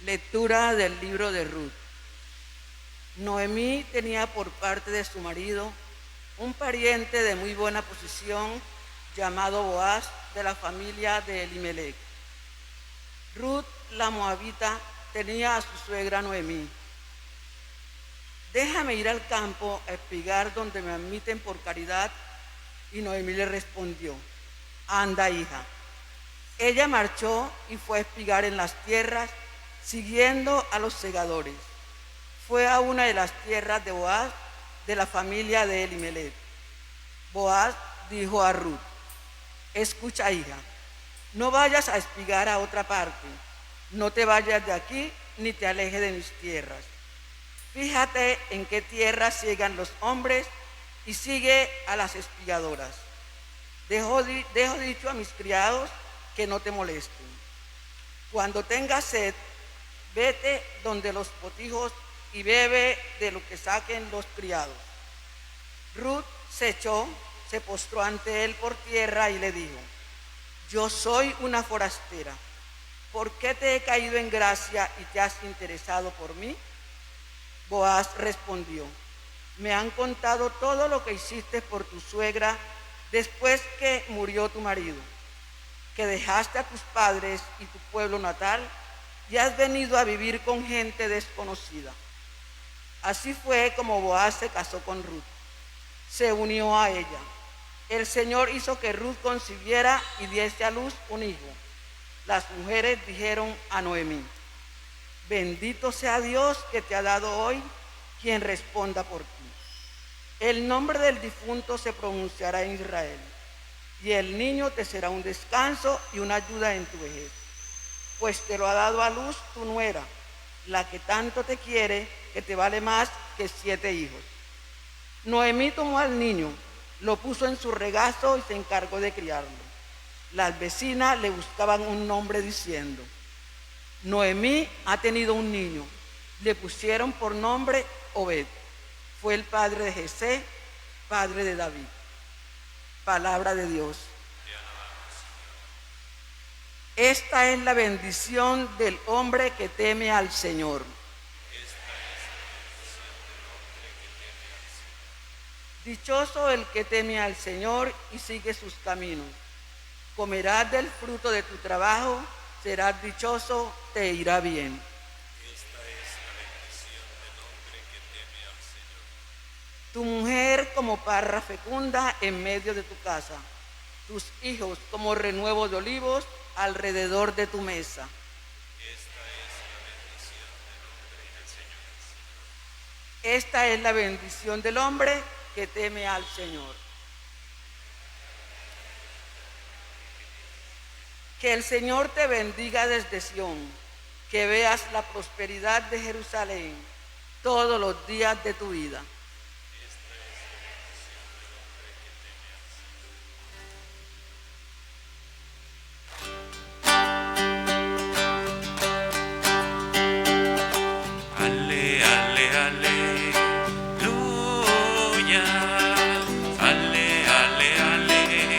Lectura del libro de Ruth. Noemí tenía por parte de su marido un pariente de muy buena posición llamado Boaz, de la familia de Elimelec. Ruth, la moabita, tenía a su suegra Noemí. Déjame ir al campo a espigar donde me admiten por caridad. Y Noemí le respondió, anda, hija. Ella marchó y fue a espigar en las tierras, siguiendo a los segadores. Fue a una de las tierras de Boaz, de la familia de Elimelec. Boaz dijo a Ruth, escucha, hija, no vayas a espigar a otra parte, no te vayas de aquí ni te alejes de mis tierras. Fíjate en qué tierra ciegan los hombres y sigue a las espigadoras. Dejo dicho a mis criados que no te molesten. Cuando tengas sed, vete donde los potijos y bebe de lo que saquen los criados. Ruth se echó, se postró ante él por tierra y le dijo, yo soy una forastera. ¿Por qué te he caído en gracia y te has interesado por mí? Boaz respondió, me han contado todo lo que hiciste por tu suegra después que murió tu marido, que dejaste a tus padres y tu pueblo natal y has venido a vivir con gente desconocida. Así fue como Boaz se casó con Ruth, se unió a ella. El Señor hizo que Ruth concibiera y diese a luz un hijo. Las mujeres dijeron a Noemí, bendito sea Dios que te ha dado hoy quien responda por ti. El nombre del difunto se pronunciará en Israel, y el niño te será un descanso y una ayuda en tu vejez, pues te lo ha dado a luz tu nuera, la que tanto te quiere, que te vale más que 7 hijos. Noemí tomó al niño, lo puso en su regazo y se encargó de criarlo. Las vecinas le buscaban un nombre diciendo, Noemí ha tenido un niño. Le pusieron por nombre Obed. Fue el padre de Jesé, padre de David. Palabra de Dios. Esta es la bendición del hombre que teme al Señor. Dichoso el que teme al Señor y sigue sus caminos. Comerás del fruto de tu trabajo, serás dichoso, te irá bien. Esta es la bendición del hombre que teme al Señor. Tu mujer como parra fecunda en medio de tu casa, tus hijos como renuevo de olivos alrededor de tu mesa. Esta es la bendición del hombre que teme al Señor. Esta es la bendición del hombre que teme al Señor. Que el Señor te bendiga desde Sión, que veas la prosperidad de Jerusalén todos los días de tu vida. Esta es la bendición del hombre que teme al Señor. Ale, ale, aleluya. Ale, ale, aleluya.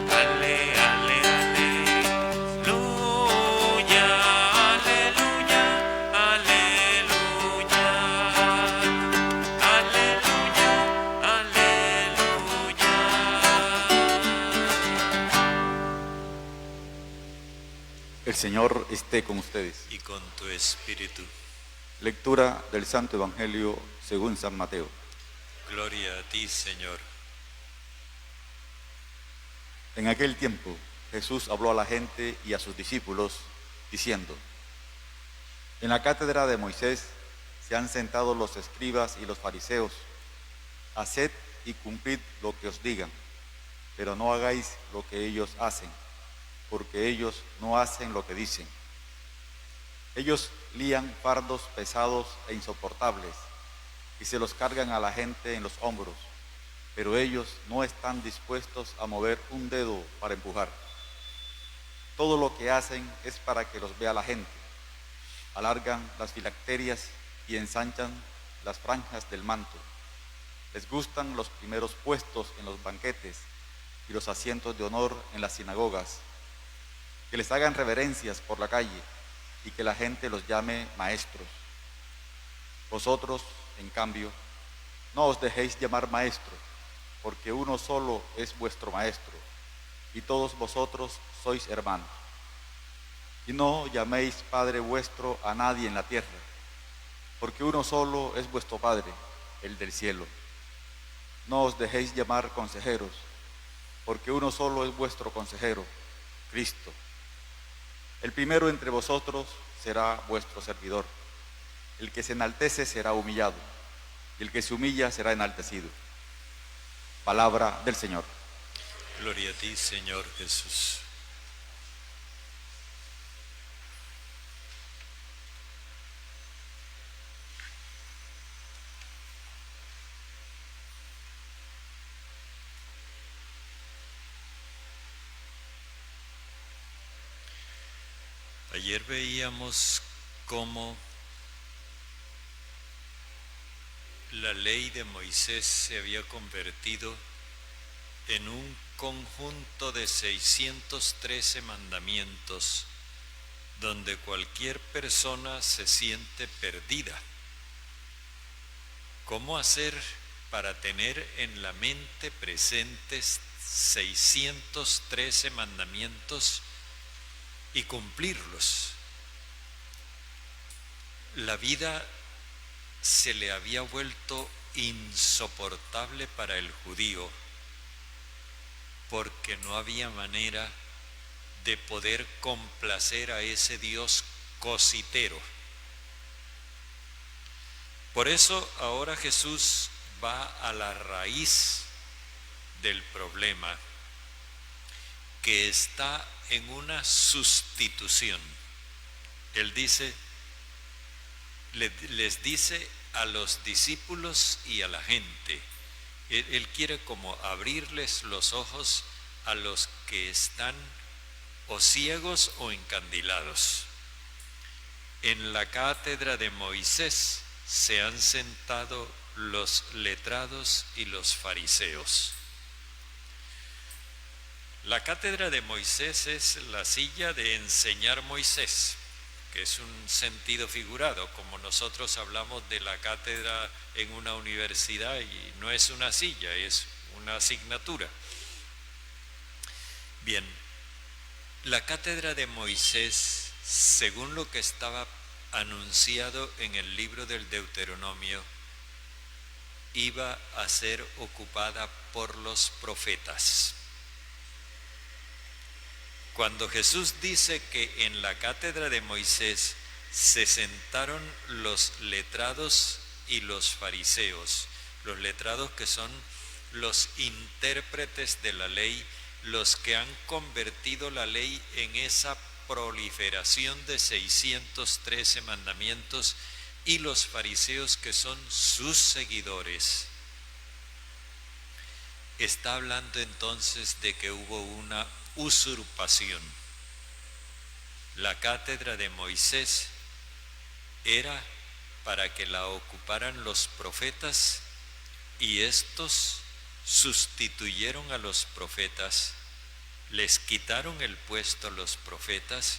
Ale, ale, aleluya. Aleluya, aleluya. Aleluya, aleluya. El Señor esté con ustedes. Y con tu espíritu. Lectura del Santo Evangelio según San Mateo. Gloria a ti, Señor. En aquel tiempo Jesús habló a la gente y a sus discípulos, diciendo, en la cátedra de Moisés se han sentado los escribas y los fariseos. Haced y cumplid lo que os digan, pero no hagáis lo que ellos hacen, porque ellos no hacen lo que dicen. Ellos lían fardos pesados e insoportables y se los cargan a la gente en los hombros, pero ellos no están dispuestos a mover un dedo para empujar. Todo lo que hacen es para que los vea la gente. Alargan las filacterias y ensanchan las franjas del manto. Les gustan los primeros puestos en los banquetes y los asientos de honor en las sinagogas. que les hagan reverencias por la calle y que la gente los llame maestros. Vosotros, en cambio, no os dejéis llamar maestros, porque uno solo es vuestro maestro, y todos vosotros sois hermanos. Y no llaméis Padre vuestro a nadie en la tierra, porque uno solo es vuestro Padre, el del cielo. No os dejéis llamar consejeros, porque uno solo es vuestro consejero, Cristo. El primero entre vosotros será vuestro servidor. El que se enaltece será humillado, y el que se humilla será enaltecido. Palabra del Señor. Gloria a ti, Señor Jesús. Ayer veíamos cómo la ley de Moisés se había convertido en un conjunto de 613 mandamientos donde cualquier persona se siente perdida. ¿Cómo hacer para tener en la mente presentes 613 mandamientos y cumplirlos? La vida se le había vuelto insoportable para el judío porque no había manera de poder complacer a ese Dios cositero. Por eso ahora Jesús va a la raíz del problema, que está en una sustitución. Él dice, les dice a los discípulos y a la gente, él quiere como abrirles los ojos a los que están o ciegos o encandilados. En la cátedra de Moisés se han sentado los letrados y los fariseos. La cátedra de Moisés es la silla de enseñar Moisés, que es un sentido figurado, como nosotros hablamos de la cátedra en una universidad y no es una silla, es una asignatura. Bien, la cátedra de Moisés, según lo que estaba anunciado en el libro del Deuteronomio, iba a ser ocupada por los profetas. Cuando Jesús dice que en la cátedra de Moisés se sentaron los letrados y los fariseos, los letrados que son los intérpretes de la ley, los que han convertido la ley en esa proliferación de 613 mandamientos, y los fariseos que son sus seguidores. Está hablando entonces de que hubo una usurpación. La cátedra de Moisés era para que la ocuparan los profetas y estos sustituyeron a los profetas, les quitaron el puesto a los profetas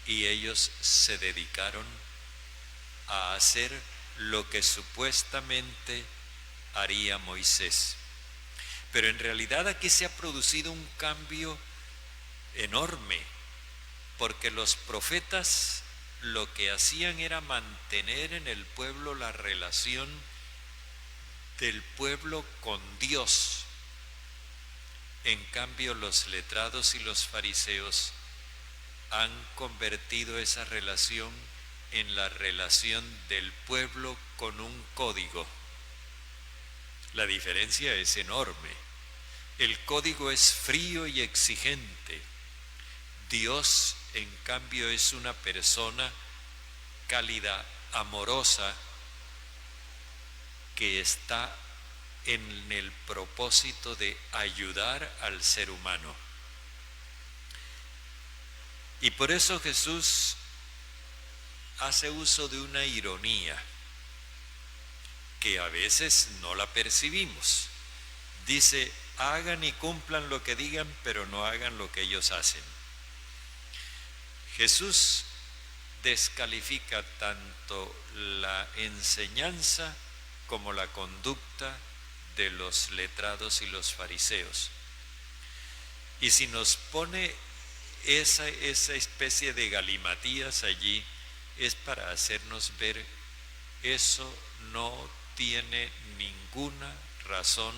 y ellos se dedicaron a hacer lo que supuestamente haría Moisés. Pero en realidad aquí se ha producido un cambio enorme, porque los profetas lo que hacían era mantener en el pueblo la relación del pueblo con Dios. En cambio, los letrados y los fariseos han convertido esa relación en la relación del pueblo con un código. La diferencia es enorme. El código es frío y exigente. Dios, en cambio, es una persona cálida, amorosa, que está en el propósito de ayudar al ser humano. Y por eso Jesús hace uso de una ironía que a veces no la percibimos. Dice, hagan y cumplan lo que digan, pero no hagan lo que ellos hacen. Jesús descalifica tanto la enseñanza como la conducta de los letrados y los fariseos. Y si nos pone esa especie de galimatías allí, es para hacernos ver, eso no tiene ninguna razón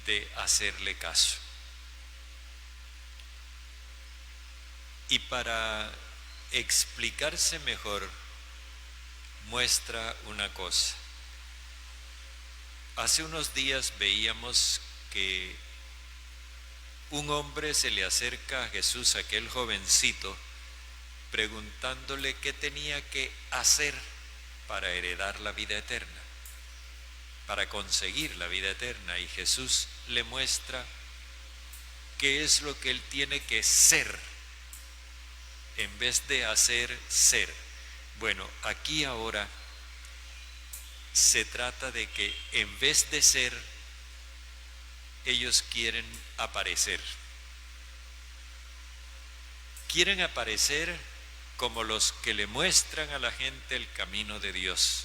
de hacerle caso. Y para explicarse mejor, muestra una cosa. Hace unos días veíamos que un hombre se le acerca a Jesús, aquel jovencito, preguntándole qué tenía que hacer para heredar la vida eterna, para conseguir la vida eterna. Y Jesús le muestra qué es lo que él tiene que ser, en vez de hacer, ser. Bueno, aquí ahora se trata de que en vez de ser, ellos quieren aparecer. Quieren aparecer como los que le muestran a la gente el camino de Dios.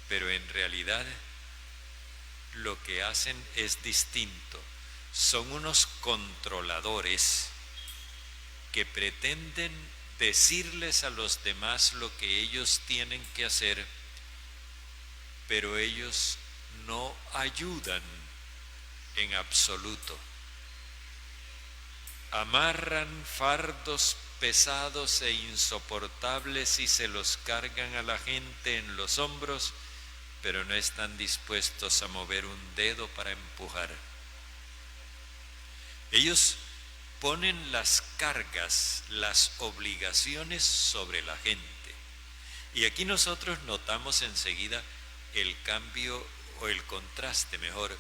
Pero en realidad lo que hacen es distinto. Son unos controladores que pretenden decirles a los demás lo que ellos tienen que hacer, pero ellos no ayudan en absoluto. Amarran fardos pesados e insoportables y se los cargan a la gente en los hombros, pero no están dispuestos a mover un dedo para empujar. Ellos ponen las cargas, las obligaciones sobre la gente. Y aquí nosotros notamos enseguida el cambio o el contraste, mejor,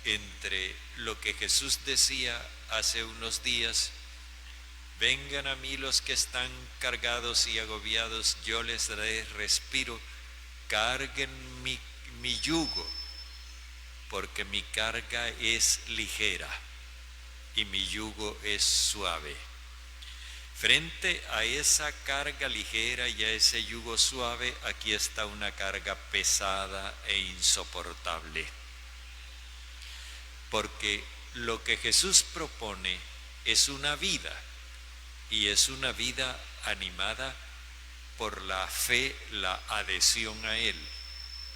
entre lo que Jesús decía hace unos días: vengan a mí los que están cargados y agobiados, yo les daré respiro, carguen mi yugo, porque mi carga es ligera y mi yugo es suave. Frente a esa carga ligera y a ese yugo suave, aquí está una carga pesada e insoportable. Porque lo que Jesús propone es una vida, y es una vida animada por la fe, la adhesión a Él.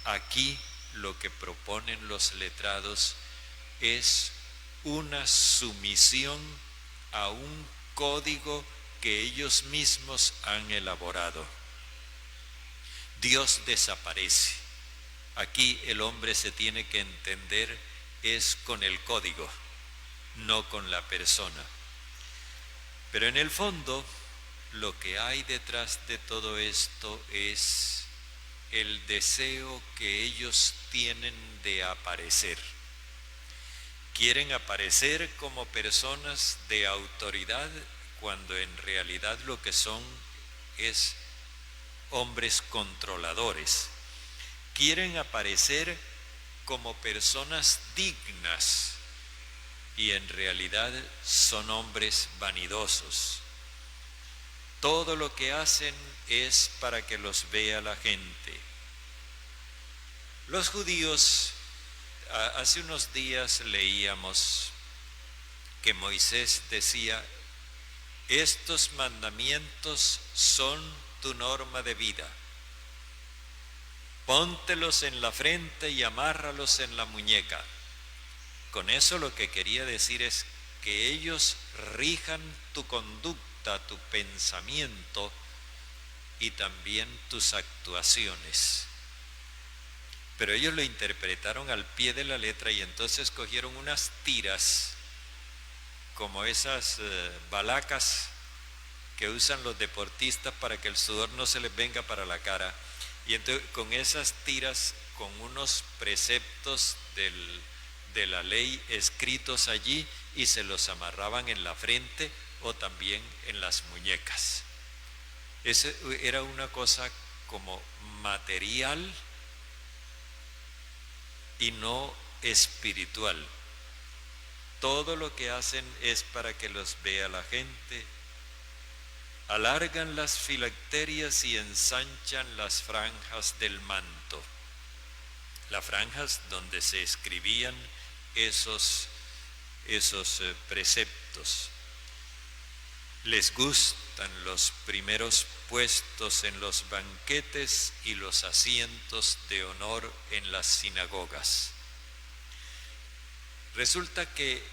Aquí lo que proponen los letrados es una sumisión a un código que ellos mismos han elaborado. Dios desaparece. Aquí el hombre se tiene que entender es con el código, no con la persona. Pero en el fondo, lo que hay detrás de todo esto es el deseo que ellos tienen de aparecer. Quieren aparecer como personas de autoridad, cuando en realidad lo que son es hombres controladores. Quieren aparecer como personas dignas, y en realidad son hombres vanidosos. Todo lo que hacen es para que los vea la gente. Los judíos, hace unos días leíamos que Moisés decía: estos mandamientos son tu norma de vida. Póntelos en la frente y amárralos en la muñeca. Con eso lo que quería decir es que ellos rijan tu conducta, tu pensamiento y también tus actuaciones. Pero ellos lo interpretaron al pie de la letra, y entonces cogieron unas tiras, como esas balacas que usan los deportistas para que el sudor no se les venga para la cara. Y entonces con esas tiras, con unos preceptos de la ley escritos allí, y se los amarraban en la frente o también en las muñecas. Eso era una cosa como material y no espiritual. Todo lo que hacen es para que los vea la gente, alargan las filacterias y ensanchan las franjas del manto. Las franjas donde se escribían esos preceptos. Les gustan los primeros puestos en los banquetes y los asientos de honor en las sinagogas. Resulta que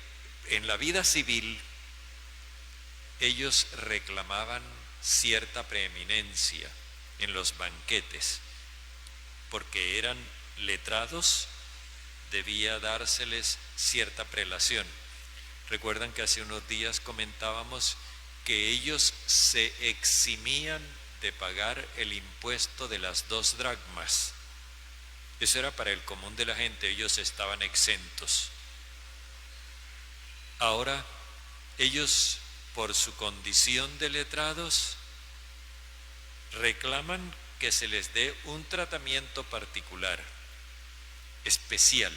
en la vida civil ellos reclamaban cierta preeminencia en los banquetes, porque eran letrados, debía dárseles cierta prelación. Recuerdan que hace unos días comentábamos que ellos se eximían de pagar el impuesto de las 2 dracmas. Eso era para el común de la gente, ellos estaban exentos. Ahora, ellos, por su condición de letrados, reclaman que se les dé un tratamiento particular, especial.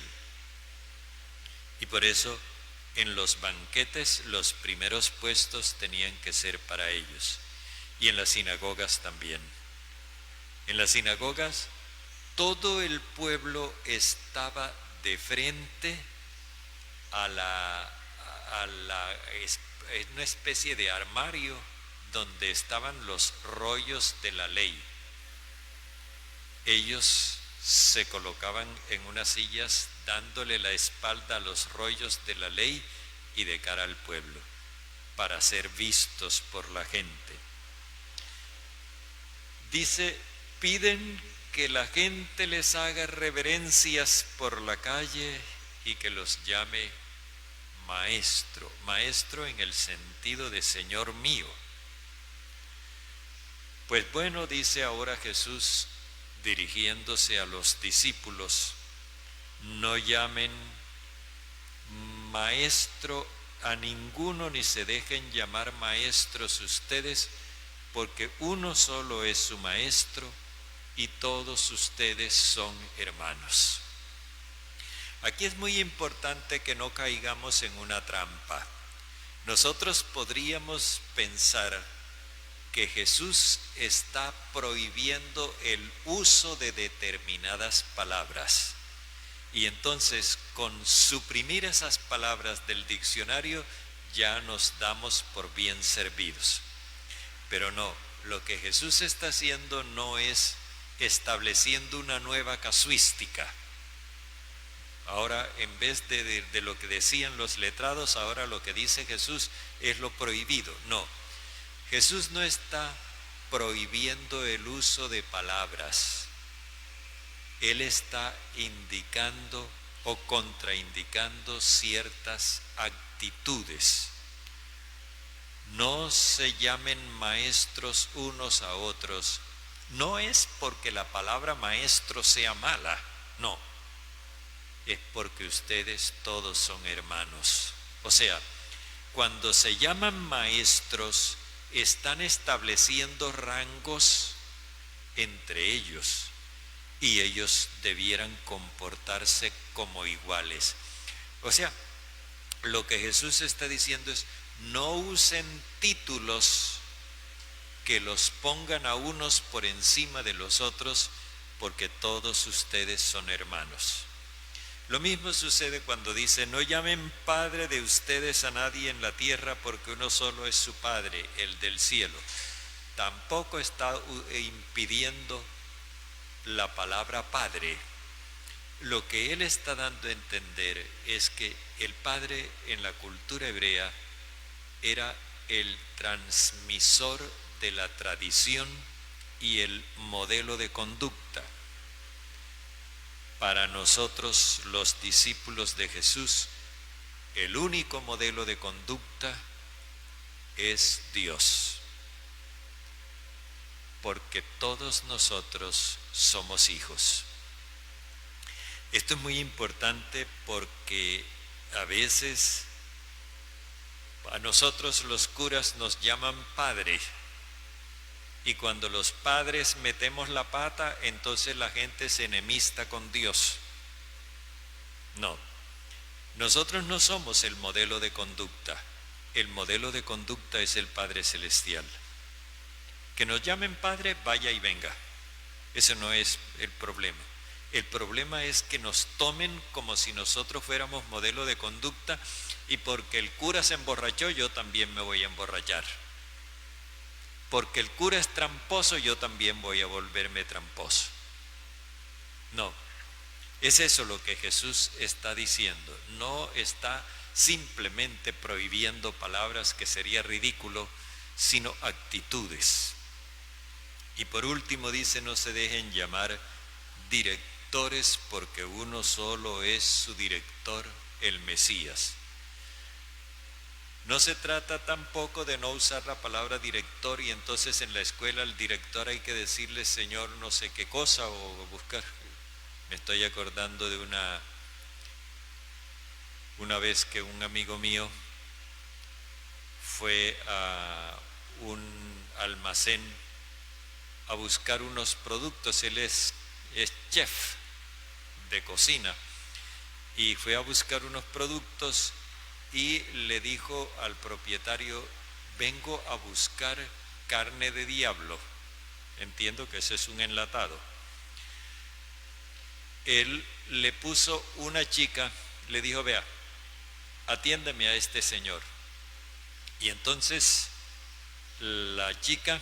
Y por eso, en los banquetes, los primeros puestos tenían que ser para ellos. Y en las sinagogas también. En las sinagogas, todo el pueblo estaba de frente a una especie de armario donde estaban los rollos de la ley. Ellos se colocaban en unas sillas dándole la espalda a los rollos de la ley y de cara al pueblo para ser vistos por la gente. Dice, piden que la gente les haga reverencias por la calle y que los llame maestro, maestro en el sentido de Señor mío. Pues bueno, dice ahora Jesús, dirigiéndose a los discípulos, no llamen maestro a ninguno, ni se dejen llamar maestros ustedes, porque uno solo es su maestro y todos ustedes son hermanos. Aquí es muy importante que no caigamos en una trampa. Nosotros podríamos pensar que Jesús está prohibiendo el uso de determinadas palabras. Y entonces, con suprimir esas palabras del diccionario, ya nos damos por bien servidos. Pero no, lo que Jesús está haciendo no es estableciendo una nueva casuística. Ahora, en vez de lo que decían los letrados, ahora lo que dice Jesús es lo prohibido. No, Jesús no está prohibiendo el uso de palabras. Él está indicando o contraindicando ciertas actitudes. No se llamen maestros unos a otros. No es porque la palabra maestro sea mala, no. Es porque ustedes todos son hermanos. O sea, cuando se llaman maestros, están estableciendo rangos entre ellos y ellos debieran comportarse como iguales. O sea, lo que Jesús está diciendo es, no usen títulos que los pongan a unos por encima de los otros, porque todos ustedes son hermanos. Lo mismo sucede cuando dice, no llamen padre de ustedes a nadie en la tierra, porque uno solo es su Padre, el del cielo. Tampoco está impidiendo la palabra padre. Lo que él está dando a entender es que el padre en la cultura hebrea era el transmisor de la tradición y el modelo de conducta. Para nosotros, los discípulos de Jesús, el único modelo de conducta es Dios, porque todos nosotros somos hijos. Esto es muy importante porque a veces a nosotros los curas nos llaman padre, y cuando los padres metemos la pata, entonces la gente se enemista con Dios. No, nosotros no somos el modelo de conducta. El modelo de conducta es el Padre Celestial. Que nos llamen padre, vaya y venga. Ese no es el problema. El problema es que nos tomen como si nosotros fuéramos modelo de conducta y porque el cura se emborrachó, yo también me voy a emborrachar. Porque el cura es tramposo, yo también voy a volverme tramposo. No, es eso lo que Jesús está diciendo. No está simplemente prohibiendo palabras, que sería ridículo, sino actitudes. Y por último dice, no se dejen llamar directores porque uno solo es su director, el Mesías. No se trata tampoco de no usar la palabra director y entonces en la escuela al director hay que decirle señor no sé qué cosa o buscar. Me estoy acordando de una vez que un amigo mío fue a un almacén a buscar unos productos. Él es chef de cocina y fue a buscar unos productos y le dijo al propietario, vengo a buscar carne de diablo. Entiendo que ese es un enlatado. Él le puso una chica, le dijo, vea, atiéndeme a este señor. Y entonces la chica,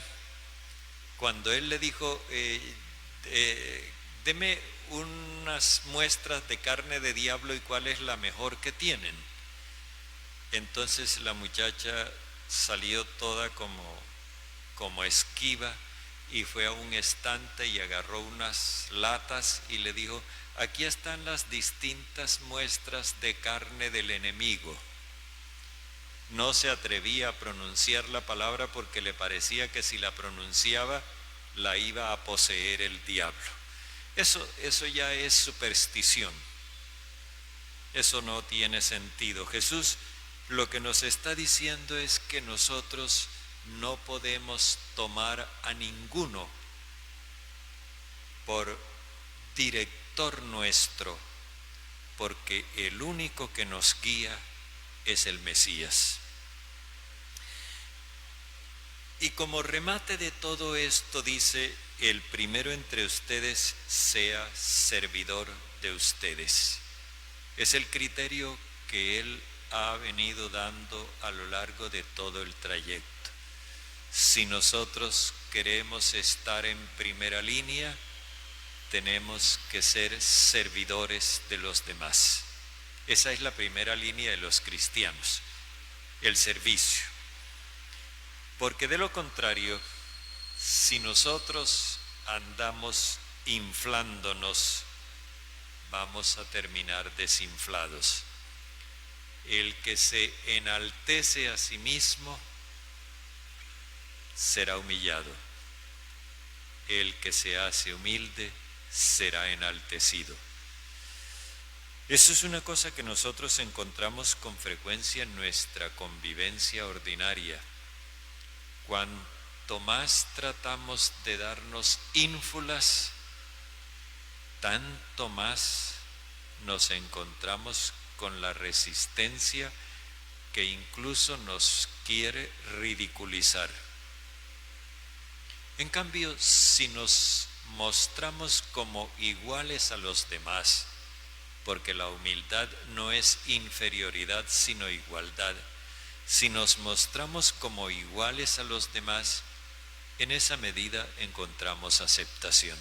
cuando él le dijo, deme unas muestras de carne de diablo y cuál es la mejor que tienen. Entonces la muchacha salió toda como esquiva y fue a un estante y agarró unas latas y le dijo, aquí están las distintas muestras de carne del enemigo. No se atrevía a pronunciar la palabra porque le parecía que si la pronunciaba la iba a poseer el diablo. Eso ya es superstición. Eso no tiene sentido. Jesús lo que nos está diciendo es que nosotros no podemos tomar a ninguno por director nuestro, porque el único que nos guía es el Mesías. Y como remate de todo esto dice, el primero entre ustedes sea servidor de ustedes. Es el criterio que él ha venido dando a lo largo de todo el trayecto. Si nosotros queremos estar en primera línea, tenemos que ser servidores de los demás. Esa es la primera línea de los cristianos, el servicio. Porque de lo contrario, si nosotros andamos inflándonos, vamos a terminar desinflados. El que se enaltece a sí mismo será humillado. El que se hace humilde será enaltecido. Eso es una cosa que nosotros encontramos con frecuencia en nuestra convivencia ordinaria. Cuanto más tratamos de darnos ínfulas, tanto más nos encontramos con la resistencia que incluso nos quiere ridiculizar. En cambio, si nos mostramos como iguales a los demás, porque la humildad no es inferioridad sino igualdad, si nos mostramos como iguales a los demás, en esa medida encontramos aceptación.